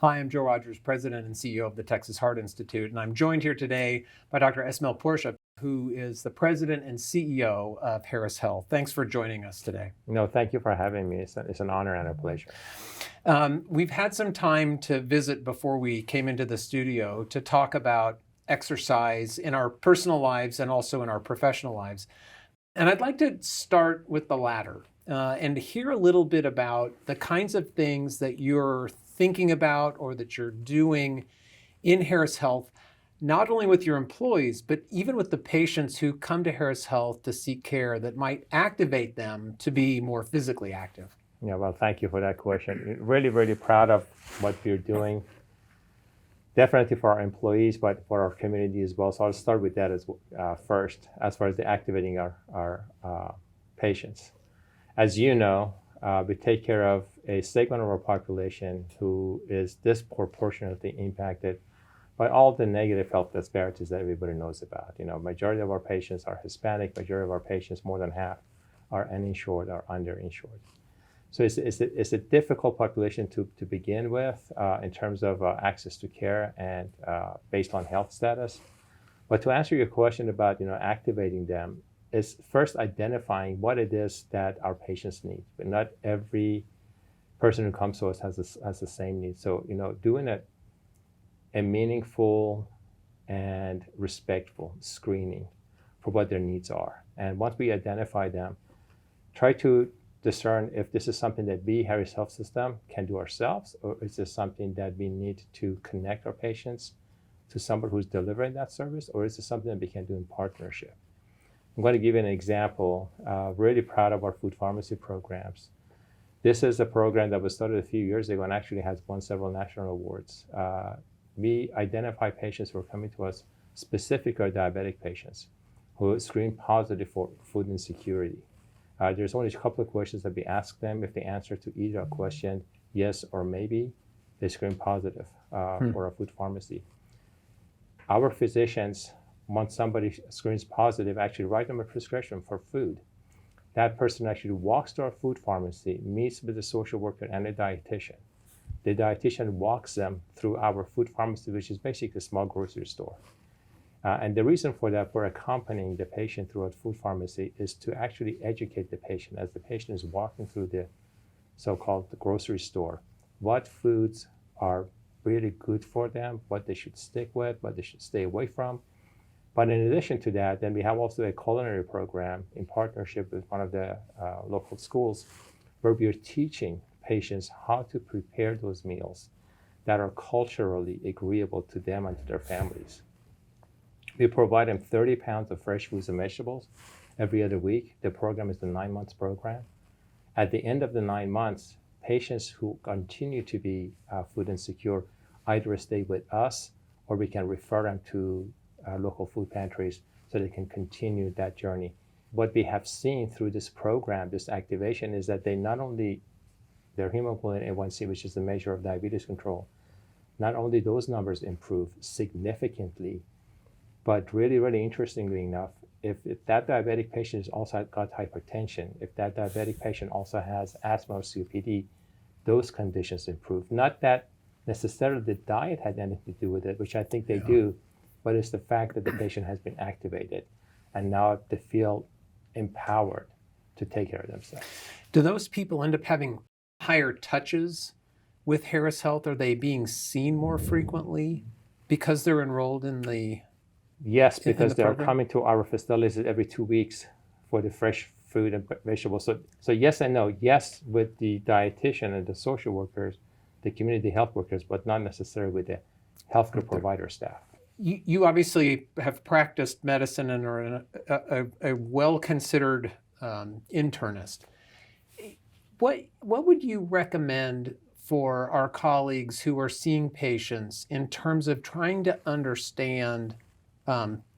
Hi, I'm Joe Rogers, President and CEO of the Texas Heart Institute, and I'm joined here today by Dr. Esmaeil Porsa, who is the President and CEO of Harris Health. Thanks for joining us today. No, thank you for having me. It's an honor and a pleasure. We've had some time to visit before we came into the studio to talk about exercise in our personal lives and also in our professional lives. And I'd like to start with the latter and hear a little bit about the kinds of things that you're thinking about or that you're doing in Harris Health, not only with your employees, but even with the patients who come to Harris Health to seek care that might activate them to be more physically active. Yeah, well, thank you for that question. Really, really proud of what we're doing. Definitely for our employees, but for our community as well. So I'll start with that as first, as far as the activating our patients. As you know, we take care of a segment of our population who is disproportionately impacted by all the negative health disparities that everybody knows about. You know, majority of our patients are Hispanic, majority of our patients, more than half, are uninsured or underinsured. So it's a difficult population to begin with in terms of access to care and based on health status. But to answer your question about activating them is first identifying what it is that our patients need. But not every person who comes to us has the same need. So doing a meaningful and respectful screening for what their needs are. And once we identify them, try to discern if this is something that we, Harris Health System, can do ourselves, or is this something that we need to connect our patients to somebody who's delivering that service, or is this something that we can do in partnership? I'm going to give you an example. Really proud of our food pharmacy programs. This is a program that was started a few years ago and actually has won several national awards. We identify patients who are coming to us, specifically diabetic patients, who screen positive for food insecurity. There's only a couple of questions that we ask them. If they answer to either a question, yes or maybe, they screen positive for a food pharmacy. Our physicians, once somebody screens positive, actually write them a prescription for food. That person actually walks to our food pharmacy, meets with the social worker and a dietitian. The dietitian walks them through our food pharmacy, which is basically a small grocery store. And the reason for that, for accompanying the patient through a food pharmacy, is to actually educate the patient as the patient is walking through the so-called grocery store, what foods are really good for them, what they should stick with, what they should stay away from. But in addition to that, then we have also a culinary program in partnership with one of the local schools where we are teaching patients how to prepare those meals that are culturally agreeable to them and to their families. We provide them 30 pounds of fresh fruits and vegetables every other week. The program is the 9 months program. At the end of the 9 months, patients who continue to be food insecure either stay with us or we can refer them to local food pantries so they can continue that journey. What we have seen through this program, this activation, is that they not only, their hemoglobin A1C, which is the measure of diabetes control, not only those numbers improve significantly, but really, really interestingly enough, if that diabetic patient has also got hypertension, if that diabetic patient also has asthma or COPD, those conditions improve. Not that necessarily the diet had anything to do with it, which I think they do, but it's the fact that the patient has been activated and now they feel empowered to take care of themselves. Do those people end up having higher touches with Harris Health? Are they being seen more frequently because they're enrolled in the Yes, because they are coming to our facilities every 2 weeks for the fresh fruit and vegetables. So yes and no. Yes, with the dietitian and the social workers, the community health workers, but not necessarily with the healthcare provider staff. You obviously have practiced medicine and are a well-considered internist. What would you recommend for our colleagues who are seeing patients in terms of trying to understand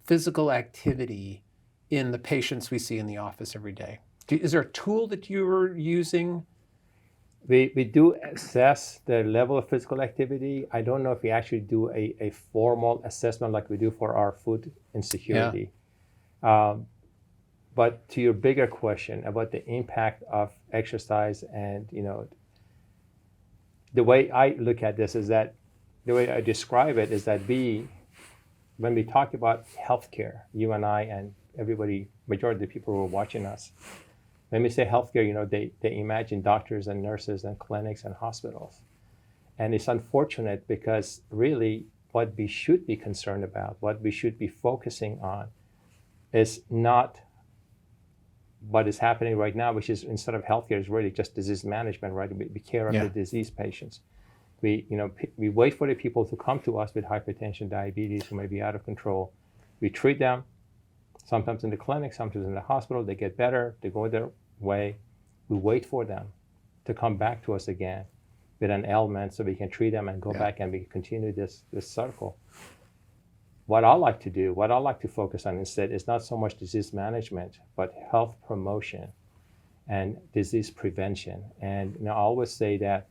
physical activity in the patients we see in the office every day? Is there a tool that you're using? We do assess the level of physical activity. I don't know if we actually do a formal assessment like we do for our food insecurity. Yeah. But to your bigger question about the impact of exercise and the way I look at this is that the way I describe it is that when we talk about healthcare, you and I and everybody, majority of the people who are watching us, when we say healthcare, they imagine doctors and nurses and clinics and hospitals. And it's unfortunate because really what we should be concerned about, what we should be focusing on is not what is happening right now, which is instead of healthcare is really just disease management, right? We care of the disease patients. We wait for the people to come to us with hypertension, diabetes, who may be out of control. We treat them, sometimes in the clinic, sometimes in the hospital. They get better, they go their way. We wait for them to come back to us again with an ailment so we can treat them and go back and we continue this circle. What I like to do, what I like to focus on instead is not so much disease management, but health promotion and disease prevention. And I always say that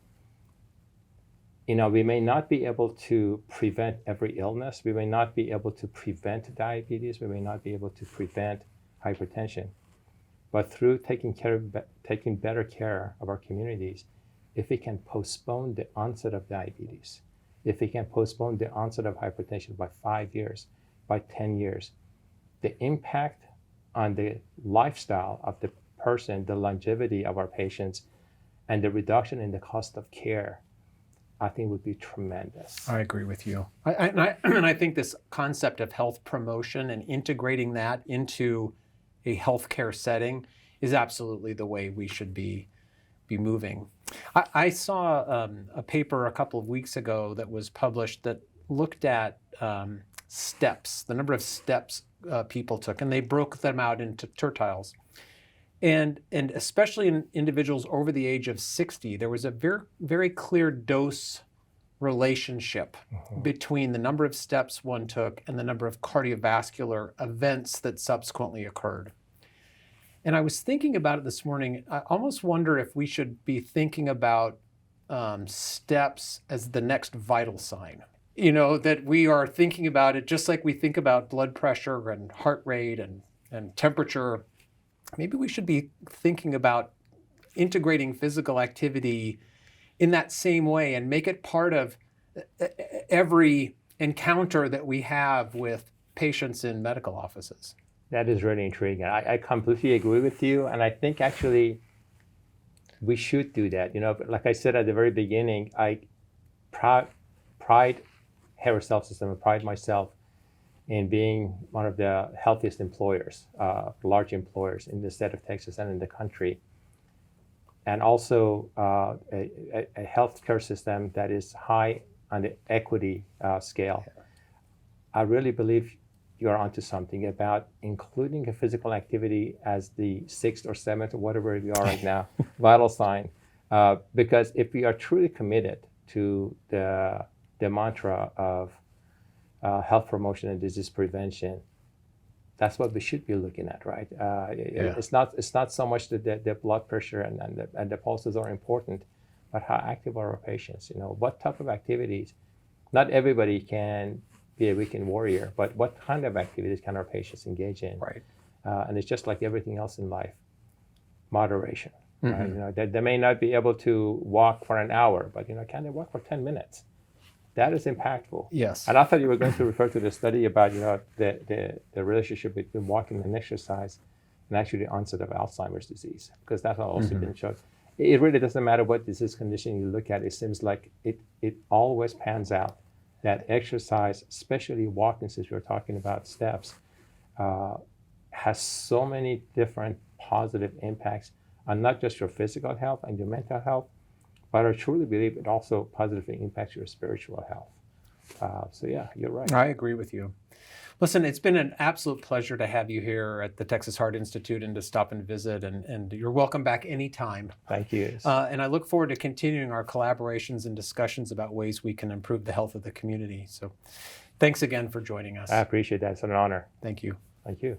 we may not be able to prevent every illness. We may not be able to prevent diabetes. We may not be able to prevent hypertension. But through taking better care of our communities, if we can postpone the onset of diabetes, if we can postpone the onset of hypertension by 5 years, by 10 years, the impact on the lifestyle of the person, the longevity of our patients, and the reduction in the cost of care, I think would be tremendous. I agree with you. I think this concept of health promotion and integrating that into a healthcare setting is absolutely the way we should be moving. I saw a paper a couple of weeks ago that was published that looked at steps, the number of steps people took, and they broke them out into tertiles. And especially in individuals over the age of 60, there was a very, very clear dose relationship between the number of steps one took and the number of cardiovascular events that subsequently occurred. And I was thinking about it this morning. I almost wonder if we should be thinking about steps as the next vital sign. That we are thinking about it just like we think about blood pressure and heart rate and temperature. Maybe we should be thinking about integrating physical activity in that same way and make it part of every encounter that we have with patients in medical offices. That is really intriguing. I completely agree with you. And I think actually we should do that. Like I said at the very beginning, I pride Harris Health System and pride myself in being one of the healthiest employers, large employers in the state of Texas and in the country. And also a healthcare system that is high on the equity scale. I really believe you're onto something about including a physical activity as the 6th or 7th or whatever we are right now, vital sign. Because if we are truly committed to the mantra of health promotion and disease prevention, that's what we should be looking at, right? It's not so much that the blood pressure and the pulses are important, but how active are our patients? What type of activities? Not everybody can be a weekend warrior, but what kind of activities can our patients engage in? Right. And it's just like everything else in life, moderation. Right? They may not be able to walk for an hour, but can they walk for 10 minutes? That is impactful. Yes. And I thought you were going to refer to the study about the relationship between walking and exercise and actually the onset of Alzheimer's disease, because that's also been shown. It really doesn't matter what disease condition you look at. It seems like it always pans out that exercise, especially walking, since we're talking about steps, has so many different positive impacts on not just your physical health and your mental health, but I truly believe it also positively impacts your spiritual health. So yeah, you're right. I agree with you. Listen, it's been an absolute pleasure to have you here at the Texas Heart Institute and to stop and visit, and you're welcome back anytime. Thank you. And I look forward to continuing our collaborations and discussions about ways we can improve the health of the community. So thanks again for joining us. I appreciate that. It's an honor. Thank you. Thank you.